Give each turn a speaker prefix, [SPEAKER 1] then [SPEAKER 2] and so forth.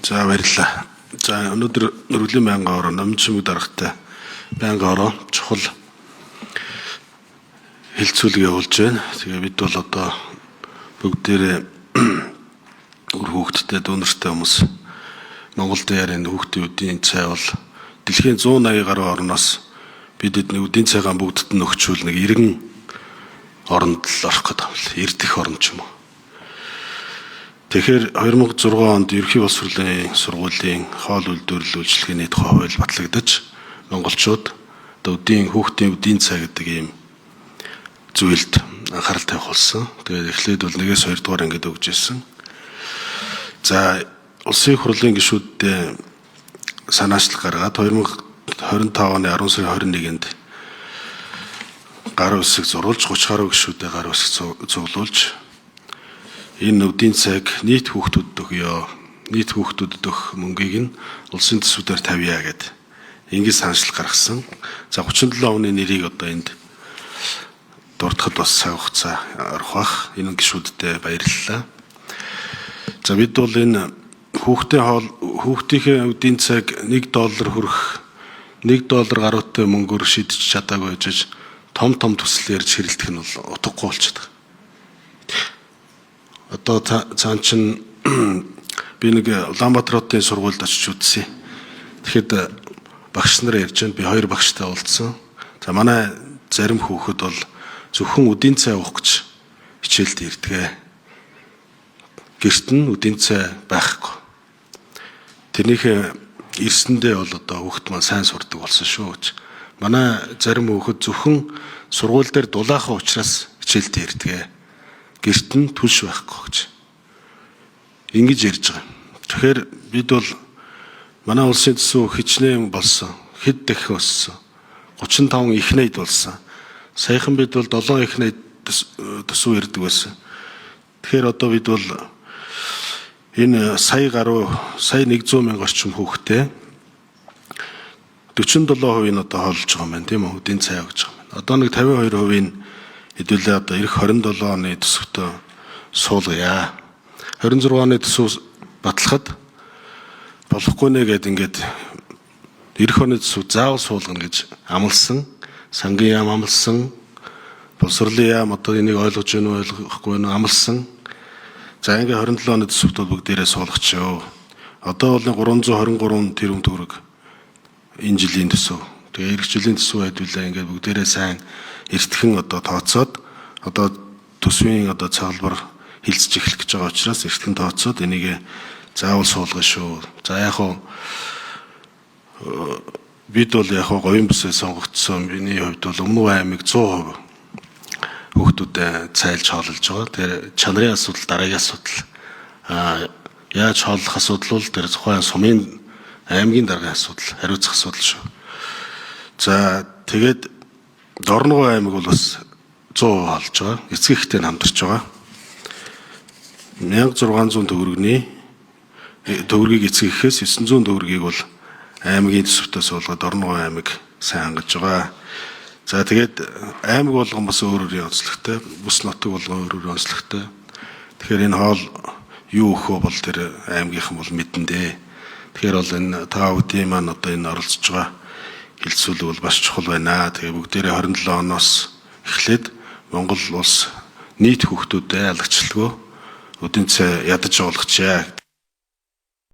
[SPEAKER 1] За баярлалаа. За өнөөдөр Нөрвөлийн байнгын хороо Номын чимэг даргатай байнгын хороо чухал хилцүүлэг явуулж байна. Тэгээ бид бол одоо бүгдээрээ өр хүүхэдтэй дүүнертэй хүмүүс Монголд ярин хүүхдийн үдийн цай бол дэлхийн 180 гаруй орноос бид эдний үдийн цайгаа бүгдд нь өгчүүл нэг 90 оронд л орох гэдэг юм л. 90 дэх орн ч юм уу. Тэгэхээр 2006 онд ерөнхий боловсролын сургуулийн хоол үйлдвэрлэл үйлчилгээний тухай хууль батлагдаж монголчууд хүүхдийн үдийн цай гэдэг ийм зүйлд анхаарал тавих болсон. Тэгээд эхлээд бол 1-2 дугаар ангид өгж ирсэн. За улсын хурлын гишүүдтэй санаачлал гаргаад 2025 оны 10 сарын 21-нд гар үсэг зурулж 30 гаруй гишүүдэд гар үсэг цуглуулж энэ үдийн цайг нийт хүүхдүүдэд өгье. Нийт хүүхдүүдэд өгөх мөнгийг нь улсын төсвүүдээр тавья гэд ингэ санаачлал гаргасан. За 37 оны нэрийг одоо энд дурдхад бас цаг хугацаа орох бах. Энэ гишүүдтэй баярлалаа. За бид бол энэ хүүхдийнхээ үдийн цайг $1 хүрэх $1 гаруйтай мөнгөөр шидэж чадаагүй гэж том төсөл ярьж хэрэлдэх нь бол утгагүй болчиход байна. Одоо цаан чин би нэг Улаанбаатарын сургуульд очиж үзсэн. Тэгэхэд багш нар ярьж байна. Би 2 багштай уулзсан. За манай зарим хүүхэд бол зөвхөн үдийн цай уух гэж хичээлд ирдэг. Гэрт нь үдийн цай байхгүй. Тэрнийхээ ирсэндээ бол одоо хүүхэд маань сайн сурдаг болсон шүү гэж. Манай зарим хүүхэд зөвхөн сургууль дээр дулаахан учраас хичээлд ирдэг. Гэрт нь түлш байхгүй гэж ингэж ярьж байгаа. Тэгэхээр бид бол манай улсын төсөв хичнээн болсон. Хэд дахин өссөн. 35 их найд болсон. Саяхан бид бол 7 их найд төсөв ирдэг байсан. Тэгэхээр одоо бид бол энэ сая 100 мянга орчим хүүхдээ 47% нь одоо хоолж байгаа юм байна тийм үү? Үдийн цай өгж байгаа юм. Одоо нэг 52% нь хэдүүлээ одоо эх 27 оны төсөвтөө суулгая. 26 оны төсөв батлахад болохгүй нэ гэд ингээд эх оны төсөв заавал суулгана гэж амласан. Сангийн яам амласан. Боловсролын яам одоо энийг ойлгож байна уу ойлгохгүй байна уу амласан. За ингээ 27 оны төсөвт бүгдээрээ суулгачихё. Одоо бол 323 тэрбум төгрөг энэ жилийн төсөв. Тэгээ эх жилийн төсөв хэдүүлээ ингээ бүгдээрээ сайн эртхэн одоо тооцоод одоо төсвийн одоо цаглбар хилцэж эхлэх гэж байгаа учраас эртхэн тооцоод энийг заавал суулгана шүү. За яг хуу бид бол яг хуу говийн бүсээ сонгогдсон. Миний хувьд бол Өмнөг аймаг 100% хүүхдүүдэд цайлж хооллож байгаа. Тэр чанарын асуудал, дараагийн асуудал. Яаж хооллох асуудал бол тэр тухайн сумын аймгийн дараагийн асуудал, хариуцах асуудал шүү. За тэгээд Дорногов аймаг бол бас 100% хоолж байгаа. Эцгийгтэй хамтарч байгаа. 1600 төгрөгийг эцгийгээс 900 төгрөгийг бол аймгийн төсөвтөө суулгаад Дорногов аймаг сайн хангаж байгаа. За тэгээд аймаг болгон бас өөр онцлогтой, бүс нутаг болгон өөр онцлогтой. Тэгэхээр энэ хоол юу өгөхөө бол тэр аймгийнхан бол мэдэндээ. Тэгэхээр бол энэ та бүдгийн маань одоо энэ оролцож байгаа хилцүүлэг бол бас чухал байна. Тэгээ бүгдээрээ 27 оноос эхлээд Монгол улс нийт хүүхдүүдэд алагчлалгүй үдийн цай ядаж явуулчихъя.